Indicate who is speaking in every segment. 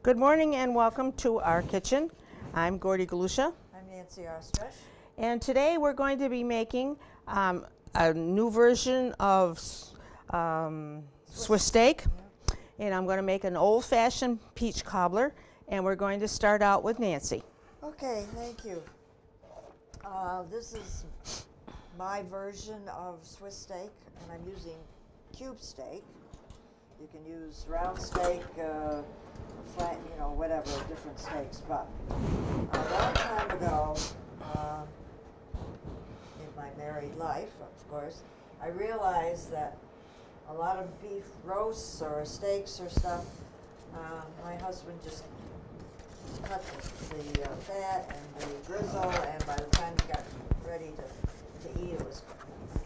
Speaker 1: Good morning and welcome to our kitchen. I'm Gordy Galusha,
Speaker 2: I'm Nancy Ostrich.
Speaker 1: and today we're going to be making a new version of Swiss steak. And I'm going to make an old-fashioned peach cobbler, and we're going to start out with Nancy.
Speaker 2: Okay, thank you. This is my version of Swiss steak, and I'm using cube steak. You can use round steak, flat, whatever, different steaks. But a long time ago, in my married life, of course, I realized that a lot of beef roasts or steaks or stuff, my husband just cut the fat and the grizzle, and by the time he got ready to eat, it was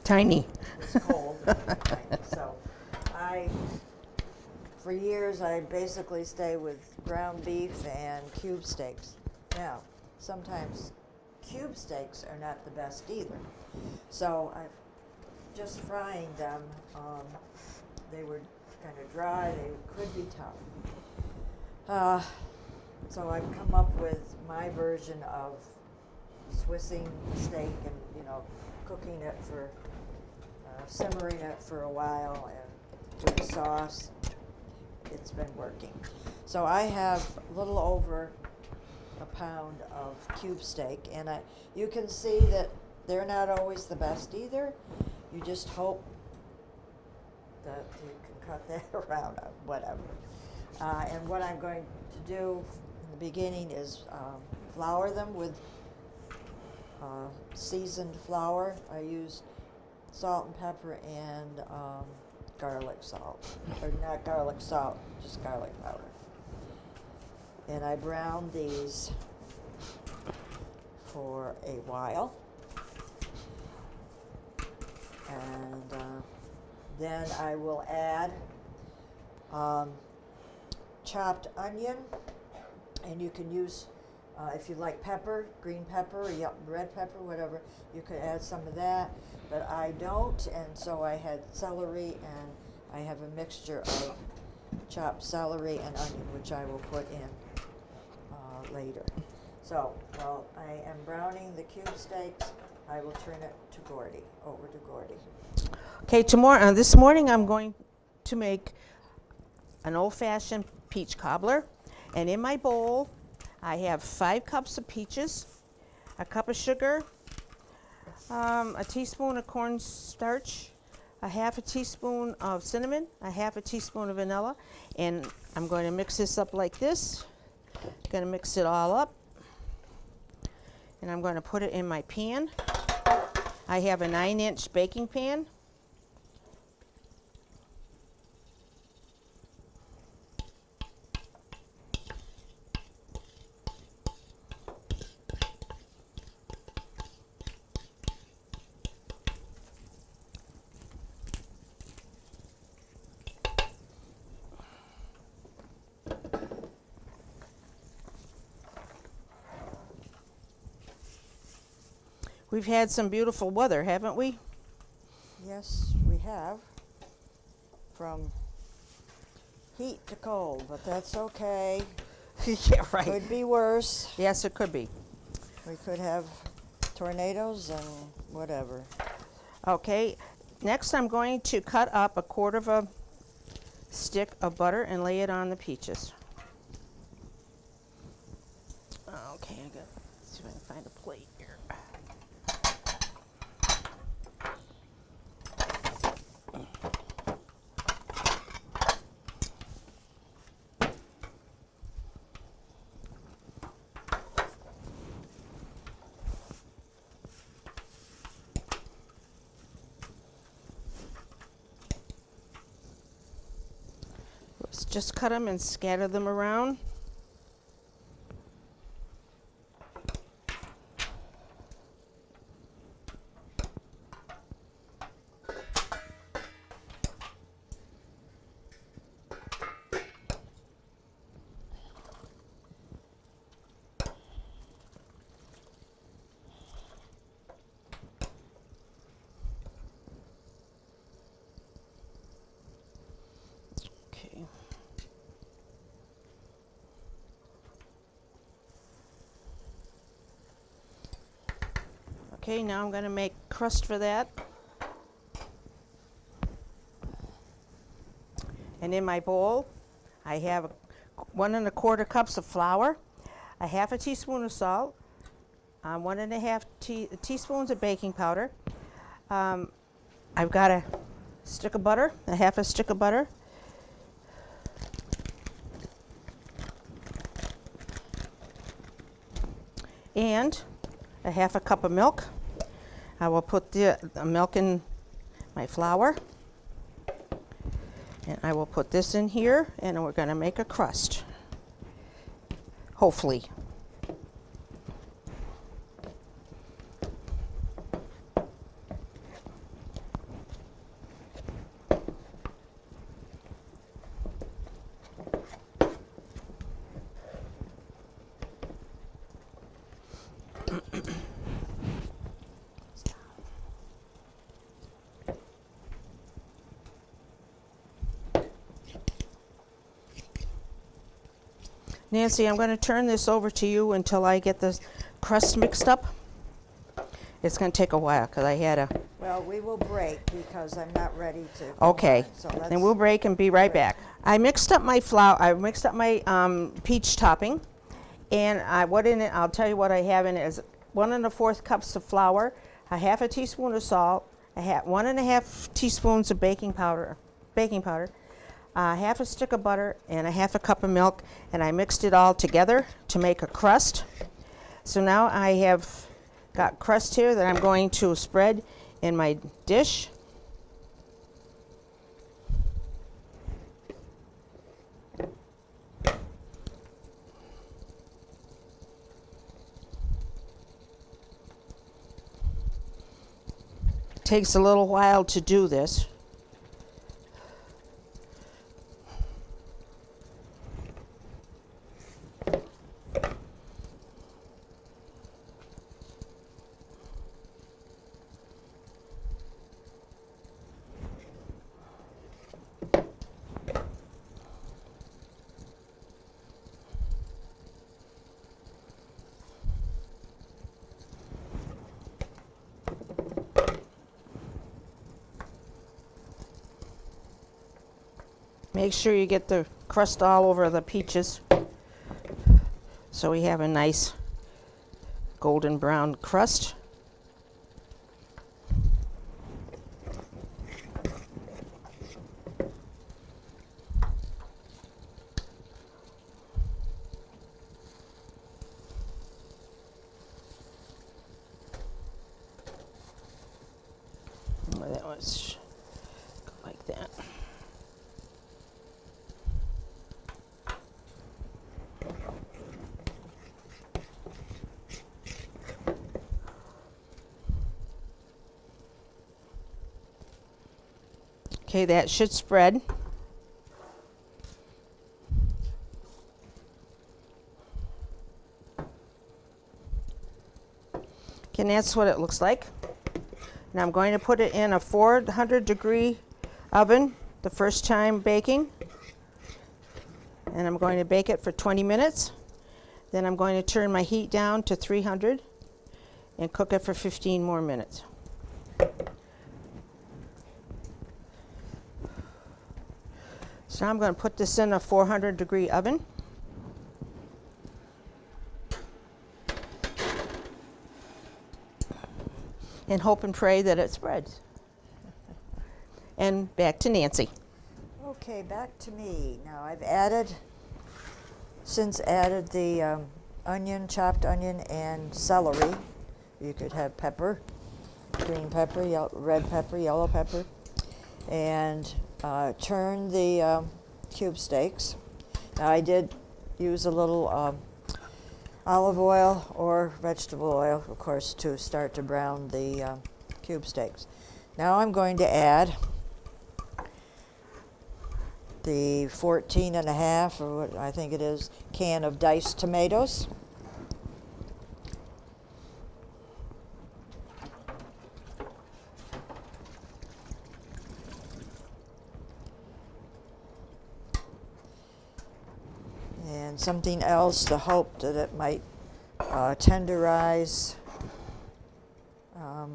Speaker 1: Tiny.
Speaker 2: It was cold. And tiny. So for years, I basically stay with ground beef and cube steaks. Now, sometimes cube steaks are not the best either. So I'm just frying them. They were kind of dry. They could be tough. So I've come up with my version of Swissing the steak and, cooking it for, simmering it for a while and with the sauce. It's been working. So I have a little over a pound of cube steak, and you can see that they're not always the best either. You just hope that you can cut that around, whatever. And what I'm going to do in the beginning is flour them with seasoned flour. I use salt and pepper and garlic salt, or not garlic salt, just garlic powder. And I brown these for a while. And then I will add chopped onion, and you can use, if you like pepper, green pepper, or red pepper, whatever, you could add some of that, but I don't, and so I had celery, and I have a mixture of chopped celery and onion, which I will put in later. So while I am browning the cube steaks, I will turn it to Gordy, over to Gordy.
Speaker 1: Okay, this morning I'm going to make an old-fashioned peach cobbler. And in my bowl, I have 5 cups of peaches, a cup of sugar, a teaspoon of cornstarch, a half a teaspoon of cinnamon, a half a teaspoon of vanilla, and I'm going to mix this up like this. Going to mix it all up, and I'm going to put it in my pan. I have a 9-inch baking pan. We've had some beautiful weather, haven't we?
Speaker 2: Yes, we have. From heat to cold, but that's okay.
Speaker 1: Yeah, right.
Speaker 2: Could be worse.
Speaker 1: Yes, it could be.
Speaker 2: We could have tornadoes and whatever.
Speaker 1: Okay, next I'm going to cut up a quarter of a stick of butter and lay it on the peaches. Okay, let's see if I can find a plate here. Let's just cut them and scatter them around. Okay. Okay, now I'm going to make crust for that. And in my bowl, I have 1 1/4 cups of flour, a 1/2 teaspoon of salt, 1 1/2 teaspoons of baking powder. I've got a stick of butter, a 1/2 stick of butter. And a 1/2 cup of milk. I will put the milk in my flour. And I will put this in here, and we're going to make a crust, hopefully. Nancy, I'm going to turn this over to you until I get the crust mixed up. It's going to take a while because I had a...
Speaker 2: Well, we will break because I'm not ready to go
Speaker 1: Okay,
Speaker 2: on, so let's
Speaker 1: then we'll break and be right back. I mixed up my flour. I mixed up my peach topping, and what in it? I'll tell you what I have in it is 1 1/4 cups of flour, a 1/2 teaspoon of salt, 1 1/2 teaspoons of baking powder, a 1/2 stick of butter, and a 1/2 cup of milk, and I mixed it all together to make a crust. So now I have got crust here that I'm going to spread in my dish. Takes a little while to do this. Make sure you get the crust all over the peaches so we have a nice golden brown crust. That was like that. Okay, that should spread. Okay, and that's what it looks like. Now I'm going to put it in a 400-degree oven the first time baking. And I'm going to bake it for 20 minutes. Then I'm going to turn my heat down to 300 and cook it for 15 more minutes. So now I'm going to put this in a 400-degree oven. And hope and pray that it spreads. And back to Nancy.
Speaker 2: Okay, back to me. Now I've added the chopped onion and celery. You could have pepper, green pepper, red pepper, yellow pepper, and turn the cube steaks. Now I did use a little olive oil or vegetable oil, of course, to start to brown the cube steaks. Now I'm going to add the 14.5, or what I think it is, can of diced tomatoes. And something else to hope that it might tenderize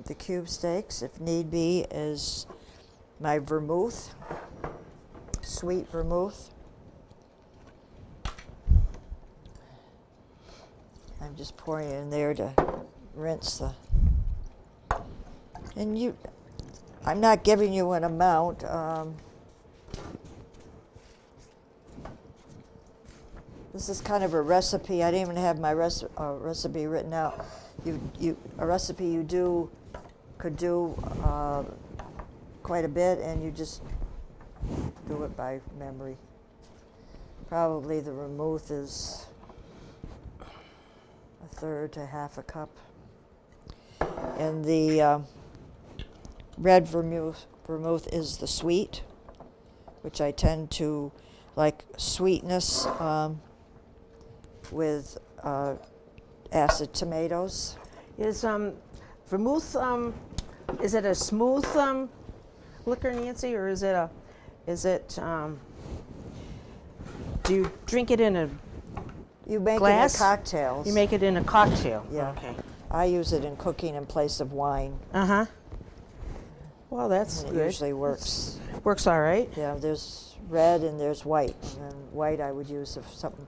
Speaker 2: the cube steaks, if need be, is my vermouth, sweet vermouth. I'm just pouring it in there to rinse the. And I'm not giving you an amount. This is kind of a recipe. I didn't even have my recipe written out. A recipe you could do quite a bit, and you just do it by memory. Probably the vermouth is a third to half a cup, and the red vermouth is the sweet, which I tend to like sweetness with acid tomatoes.
Speaker 1: Is vermouth, is it a smooth liquor, Nancy, or is it do you drink it in a
Speaker 2: You make
Speaker 1: glass?
Speaker 2: it in cocktails.
Speaker 1: You make it in a cocktail?
Speaker 2: Yeah.
Speaker 1: Okay.
Speaker 2: I use it in cooking in place of wine.
Speaker 1: Uh-huh. Well, that's
Speaker 2: And it
Speaker 1: good.
Speaker 2: usually works.
Speaker 1: Works all right.
Speaker 2: Yeah, there's red and there's white. And white I would use if something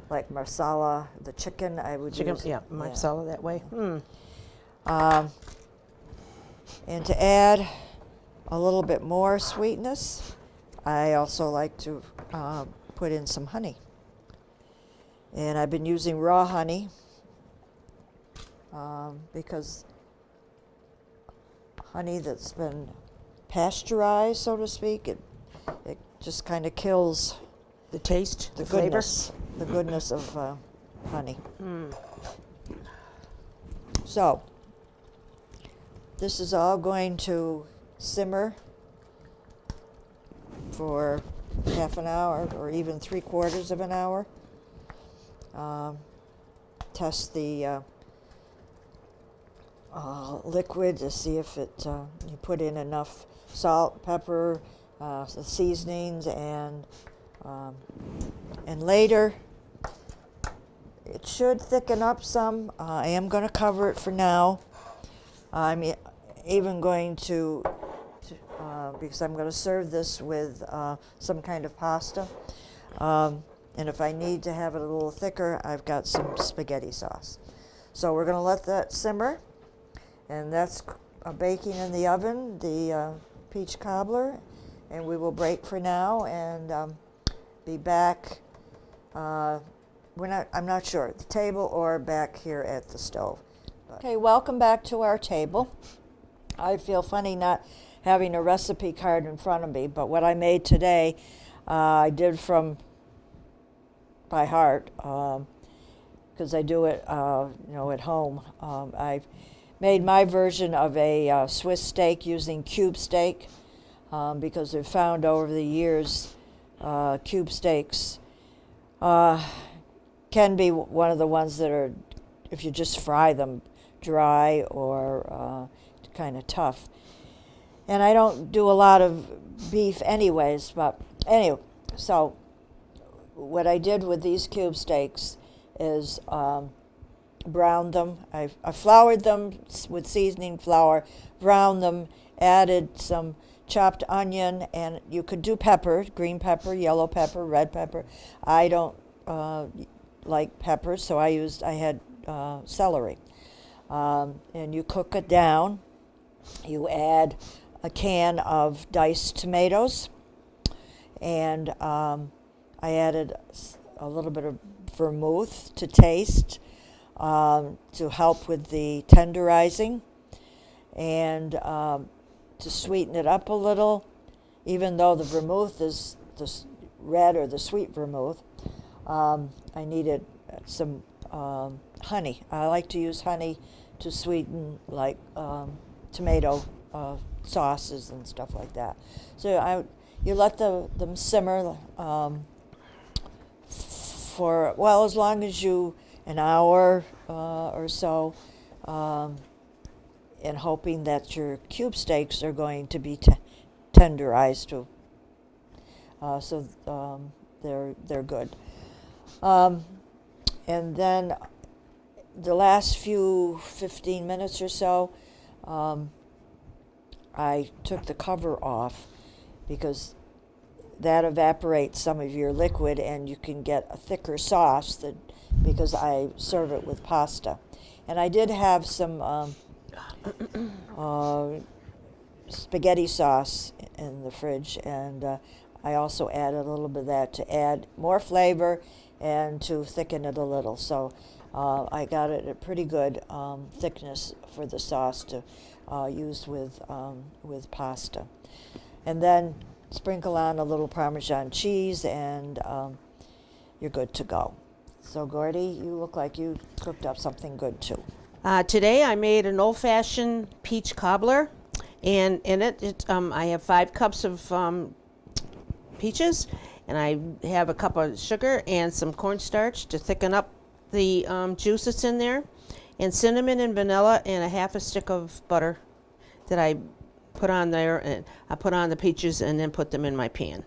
Speaker 2: like marsala, the chicken, I would
Speaker 1: Chicken,
Speaker 2: use.
Speaker 1: yeah, marsala that way.
Speaker 2: And to add a little bit more sweetness, I also like to put in some honey. And I've been using raw honey because honey that's been pasteurized, so to speak, it just kind of kills
Speaker 1: The taste,
Speaker 2: the
Speaker 1: flavor.
Speaker 2: goodness of honey. So this is all going to simmer for half an hour or even 3/4 of an hour. Test the liquid to see if you put in enough salt, pepper, the seasonings, and later it should thicken up some. I am going to cover it for now. I'm even going to because I'm going to serve this with some kind of pasta. And if I need to have it a little thicker, I've got some spaghetti sauce. So we're going to let that simmer. And that's baking in the oven, the peach cobbler. And we will break for now and be back. I'm not sure, at the table or back here at the stove. Okay, welcome back to our table. I feel funny not having a recipe card in front of me, but what I made today, I did from by heart, because I do it, at home. I've made my version of a Swiss steak using cube steak, because I've found over the years cube steaks can be one of the ones that are, if you just fry them, dry or kind of tough. And I don't do a lot of beef anyways, but anyway, so what I did with these cube steaks is browned them. I floured them with seasoning flour, browned them, added some chopped onion, and you could do pepper, green pepper, yellow pepper, red pepper. I don't like peppers, so I had celery. And you cook it down. You add a can of diced tomatoes, and I added a little bit of vermouth to taste, to help with the tenderizing, and to sweeten it up a little. Even though the vermouth is the red or the sweet vermouth, I needed some honey. I like to use honey to sweeten, like tomato sauces and stuff like that. So you let them simmer for, well, as long as an hour or so, and hoping that your cube steaks are going to be tenderized too. So they're good. And then the last 15 minutes or so, I took the cover off because that evaporates some of your liquid and you can get a thicker sauce because I serve it with pasta. And I did have some spaghetti sauce in the fridge, and I also added a little bit of that to add more flavor and to thicken it a little. So I got it at pretty good thickness for the sauce to use with pasta. And then sprinkle on a little Parmesan cheese, and you're good to go. So, Gordy, you look like you cooked up something good too.
Speaker 1: Today I made an old-fashioned peach cobbler, and in it, I have 5 cups of peaches, and I have a cup of sugar and some cornstarch to thicken up the juice that's in there, and cinnamon and vanilla, and a half a stick of butter that I put on there, and I put on the peaches and then put them in my pan.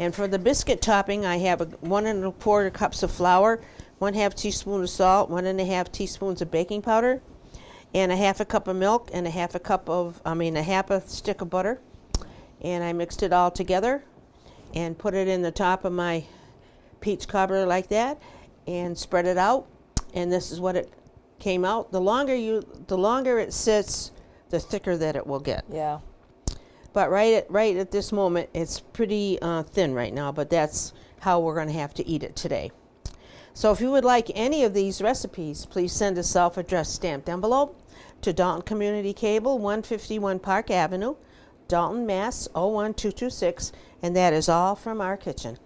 Speaker 1: And for the biscuit topping, I have 1 1/4 cups of flour, 1/2 teaspoon of salt, 1 1/2 teaspoons of baking powder, and a half a cup of milk, and a half a stick of butter. And I mixed it all together and put it in the top of my peach cobbler like that, and spread it out. And this is what it came out. The longer it sits, the thicker that it will get.
Speaker 2: Yeah.
Speaker 1: But right at this moment, it's pretty thin right now, but that's how we're going to have to eat it today. So if you would like any of these recipes, please send a self-addressed stamped envelope to Dalton Community Cable, 151 Park Avenue, Dalton, Mass. 01226, and that is all from our kitchen.